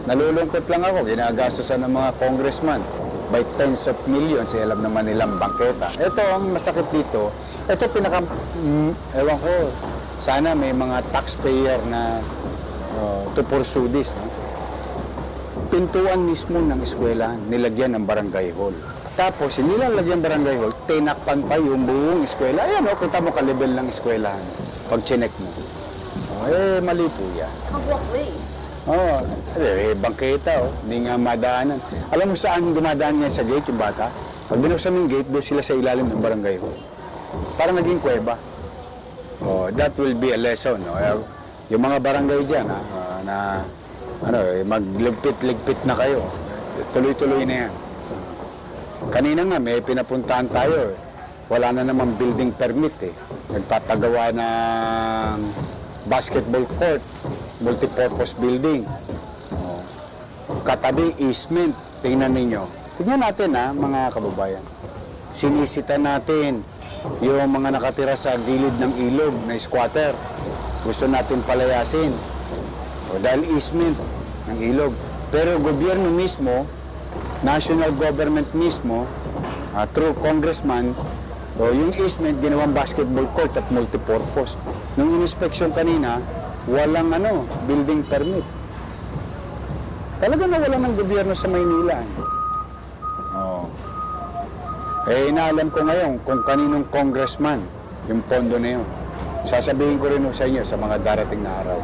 Nalulungkot lang ako, ginagastosan ng mga congressman by tens of millions, alam naman nilang bangketa. Ito ang masakit dito, ito ewan ko, sana may mga taxpayer na to pursue this, no? Pintuan mismo ng eskwelahan, nilagyan ng barangay hall. Tapos, hindi lang lagyan barangay hall, tinakpan pa yung buong eskwela. Ayan o, kita mo ka-level ng eskwelahan. Pag chinek mo. Mali po yan. Walkway. Bangketa hindi nga madaanan. Alam mo saan dumadaan yan sa gate, yung bata? Pag binuksan yung gate, doon sila sa ilalim ng barangay hall. Parang naging kuweba. That will be a lesson. No? Yung mga barangay dyan, magligpit-ligpit na kayo. Tuloy-tuloy na yan. Kanina nga, may pinapuntahan tayo. Wala na naman building permit eh. Nagpapagawa ng basketball court, multipurpose building. Katabi, easement. Tingnan ninyo. Tingnan natin mga kababayan. Sinisita natin yung mga nakatira sa gilid ng ilog na squatter. Gusto natin palayasin. Dahil easement ng ilog. Pero gobyerno mismo, national government mismo, through congressman, yung easement ginawang basketball court at multipurpose. Nung inspection kanina, walang building permit. Talaga nawala ng gobyerno sa Maynila. Inaalam ko ngayon kung kaninong congressman yung pondo na yun. Sasabihin ko rin sa inyo sa mga darating na araw.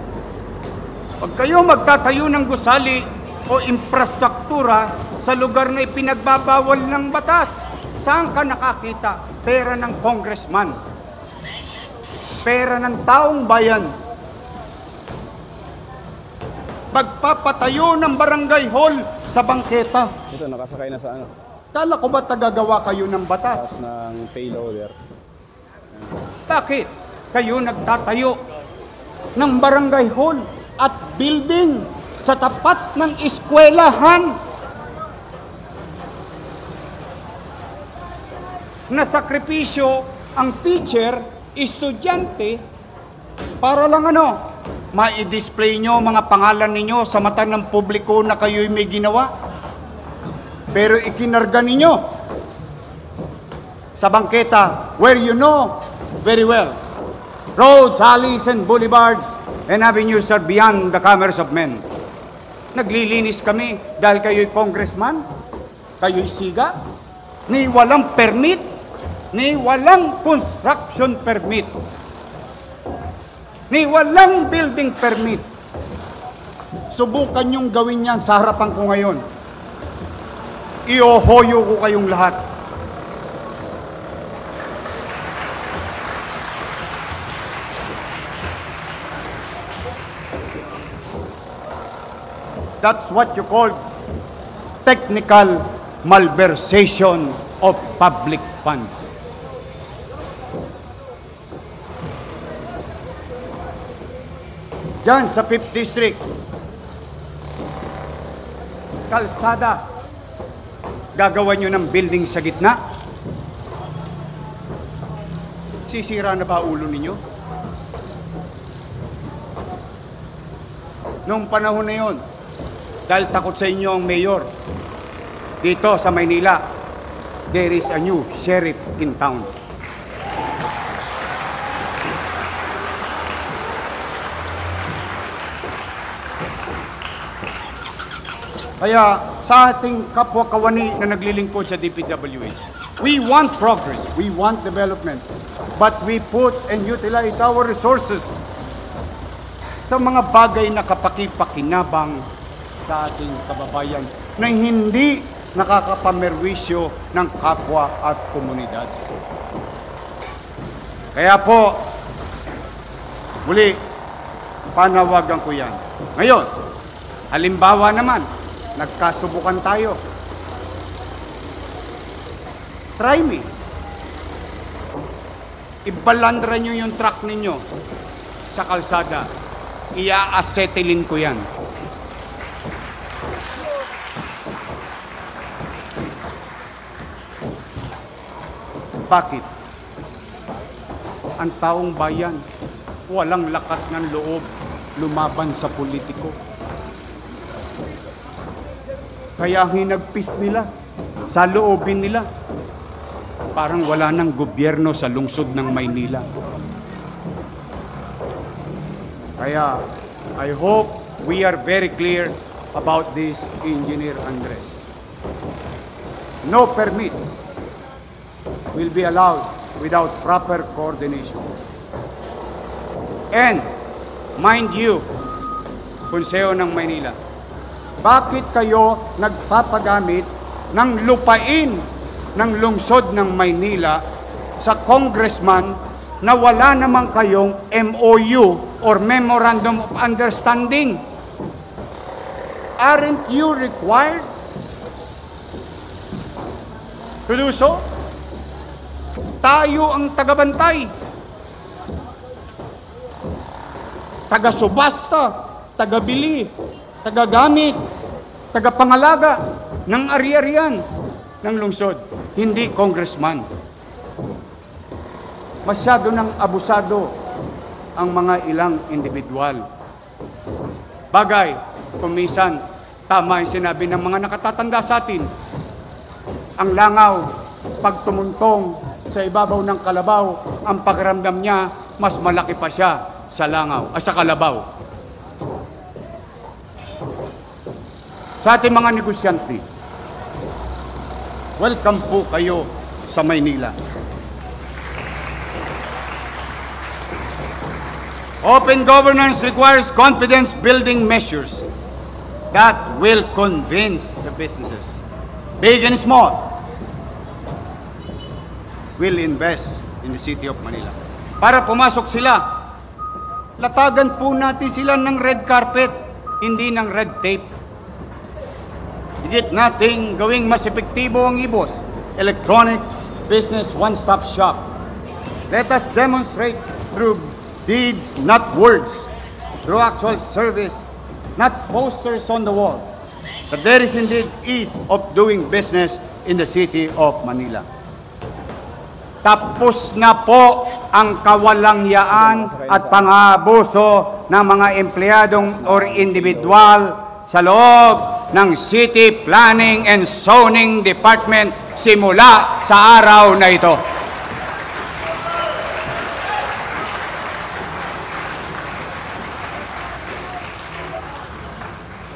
Pag kayo magtatayo ng gusali o infrastruktura sa lugar na ipinagbabawal ng batas, saan ka nakakita? Pera ng congressman. Pera ng taong bayan. Pagpapatayo ng barangay hall sa bangketa. Ito, nakasakay na sa Kala ko ba tagagawa kayo ng batas? ng payloader. Bakit kayo nagtatayo ng barangay hall at building sa tapat ng eskwelahan? Nasakripisyo ang teacher, estudyante, para lang ma-display nyo mga pangalan ninyo sa mata ng publiko na kayo'y may ginawa. Pero ikinarga ninyo sa bangketa where you know very well roads, alleys, and boulevards and avenues are beyond the commerce of men. Naglilinis kami dahil kayo'y congressman, kayo'y siga, ni walang permit, ni walang construction permit, ni walang building permit. Subukan niyong gawin yan sa harapan ko ngayon. Iohoyo ko kayong lahat. That's what you call technical malversation of public funds. Diyan sa 5th District, kalsada, gagawa nyo ng building sa gitna? Sisira na ba ulo ninyo? Noong panahon na yon, dahil takot sa inyo ang mayor, dito sa Maynila, there is a new sheriff in town. Kaya sa ating kapwa kawani na naglilingkod sa DPWH, we want progress, we want development, but we put and utilize our resources sa mga bagay na kapakipakinabang sa ating kababayan na hindi nakakapamerwisyo ng kapwa at komunidad. Kaya po, muli, panawagan ko yan. Ngayon, halimbawa naman, nagkasubukan tayo. Try me. Ibalandra nyo yung truck ninyo sa kalsada. Ia-acetylene ko yan. Bakit? Ang taong bayan, walang lakas ng loob lumaban sa politiko. Kaya ang hinagpis nila, sa loobin nila, parang wala ng gobyerno sa lungsod ng Maynila. Kaya, I hope we are very clear about this, Engineer Andres. No permits will be allowed without proper coordination. And, mind you, Konseho ng Maynila, bakit kayo nagpapagamit ng lupain ng lungsod ng Maynila sa congressman na wala naman kayong MOU or Memorandum of Understanding? Aren't you required to do so? Tayo ang tagabantay, taga-subasta, taga-bili, taga-gamit, taga-pangalaga ng ari-arian ng lungsod, hindi congressman. Masyado nang abusado ang mga ilang individual. Bagay, kumisan, tama yung sinabi ng mga nakatatanda sa atin. Ang langaw, pag tumuntong sa ibabaw ng kalabaw, ang pakiramdam niya, mas malaki pa siya sa langaw, sa kalabaw. Sa ating mga negosyante, welcome po kayo sa Maynila. Open governance requires confidence-building measures that will convince the businesses, big and small, will invest in the city of Manila. Para pumasok sila, latagan po natin sila ng red carpet, hindi ng red tape. Higit nating gawing mas epektibo ang IBOS, Electronic Business One-Stop Shop. Let us demonstrate through deeds, not words, through actual service, not posters on the wall, that there is indeed ease of doing business in the city of Manila. Tapos na po ang kawalangyaan at pang-aabuso ng mga empleyadong or individual sa loob ng City Planning and Zoning Department simula sa araw na ito.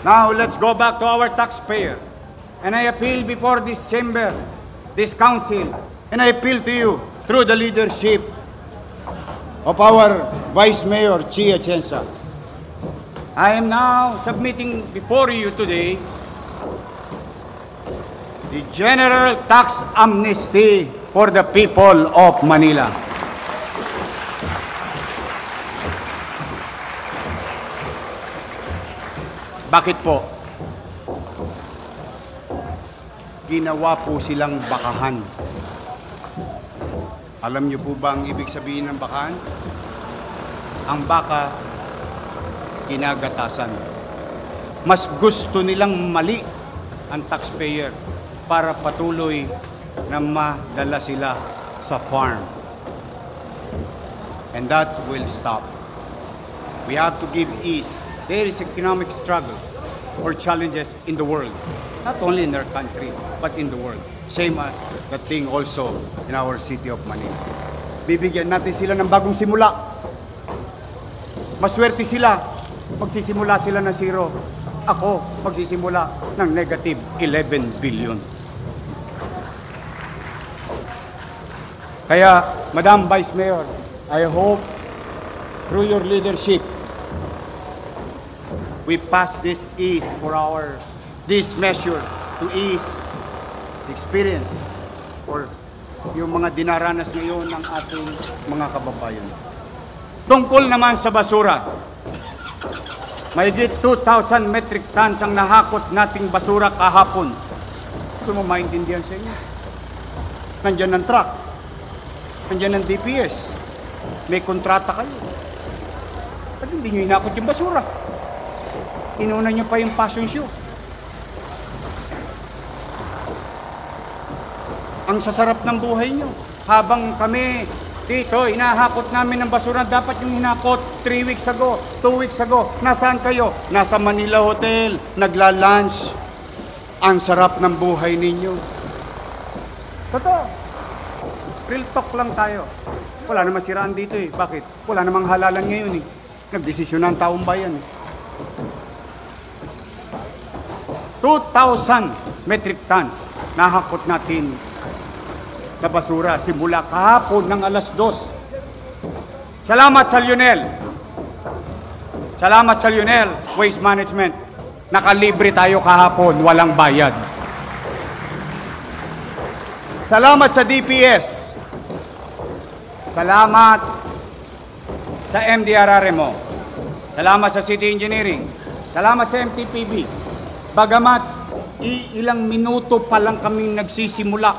Now, let's go back to our taxpayer. And I appeal before this chamber, this council, and I appeal to you through the leadership of our Vice Mayor, Chia Chensa. I am now submitting before you today the General Tax Amnesty for the people of Manila. Bakit po? Ginawa po silang bakahan. Alam niyo po ba ang ibig sabihin ng bakahan? Ang baka, ginagatasan. Mas gusto nilang mali ang taxpayer para patuloy na madala sila sa farm. And that will stop. We have to give ease. There is economic struggle or challenges in the world, not only in our country, but in the world. Same the thing also in our city of Manila. Bibigyan natin sila ng bagong simula. Maswerte sila, magsisimula sila ng zero. Ako, magsisimula ng negative 11 billion. Kaya, Madam Vice Mayor, I hope through your leadership, we pass this this measure to ease the experience or yung mga dinaranas ngayon ng ating mga kababayan. Tungkol naman sa basura, mahigit 2,000 metric tons ang nahakot nating basura kahapon. Ito mo maintindihan sa inyo. Nandyan ang truck, nandyan ang DPS, may kontrata kayo. At hindi nyo hinakot yung basura. Inuna nyo pa yung fashion show. Ang sasarap ng buhay nyo. Habang kami dito, hinahakot namin ng basura, dapat yung hinakot 3 weeks ago, 2 weeks ago. Nasaan kayo? Nasa Manila Hotel, nagla-lunch. ang sarap ng buhay ninyo. Totoo. Real talk lang tayo. Wala namang siraan dito eh. Bakit? Wala namang halalan ngayon eh. Nagdesisyon ng taong bayan eh. 2,000 metric tons nahakot natin na basura simula kahapon ng alas 2. Salamat sa Lionel. Salamat sa Lionel Waste Management. Nakalibre tayo kahapon, walang bayad. Salamat sa DPS. Salamat sa MDRRMO. Salamat sa City Engineering. Salamat sa MTPB. Bagamat ilang minuto pa lang kaming nagsisimula.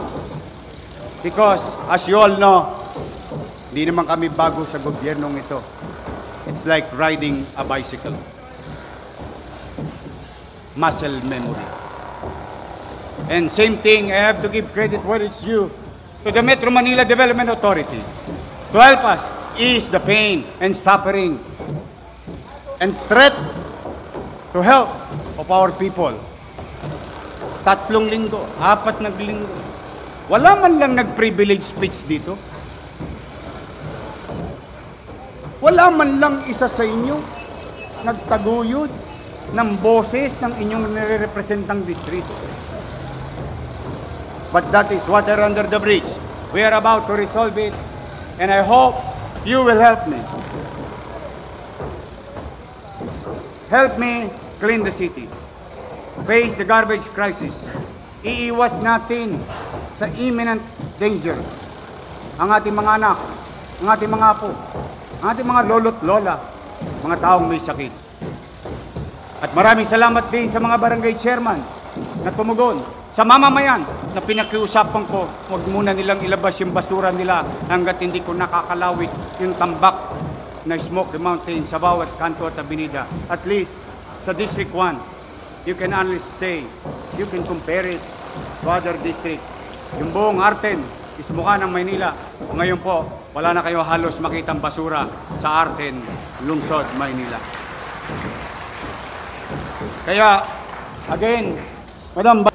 Because, as you all know, hindi naman kami bago sa gobyernong ito. It's like riding a bicycle. Muscle memory. And same thing, I have to give credit where it's due to the Metro Manila Development Authority to help us ease the pain and suffering and threat to help of our people. 3 linggo, 4 na linggo. Wala man lang nag-privilege speech dito. Wala man lang isa sa inyo nagtaguyod ng boses ng inyong nire-representang distrito. But that is water under the bridge. We are about to resolve it, and I hope you will help me. Help me clean the city. Face the garbage crisis. Iiwas natin sa imminent danger ang ating mga anak, ang ating mga apo, ang ating mga lolo't lola, mga taong may sakit. At maraming salamat din sa mga barangay chairman na tumugon, sa mamamayan na pinakiusapan ko, huwag muna nilang ilabas yung basura nila hanggat hindi ko nakakalawit yung tambak na Smoky Mountain sa bawat kanto at avenida. At least, sa District 1, you can honestly say, you can compare it to other district. Yung buong Arten is mukha ng Maynila. Ngayon po, wala na kayo halos makitang basura sa Arten, Lungsod, Maynila. Kaya, again, Madam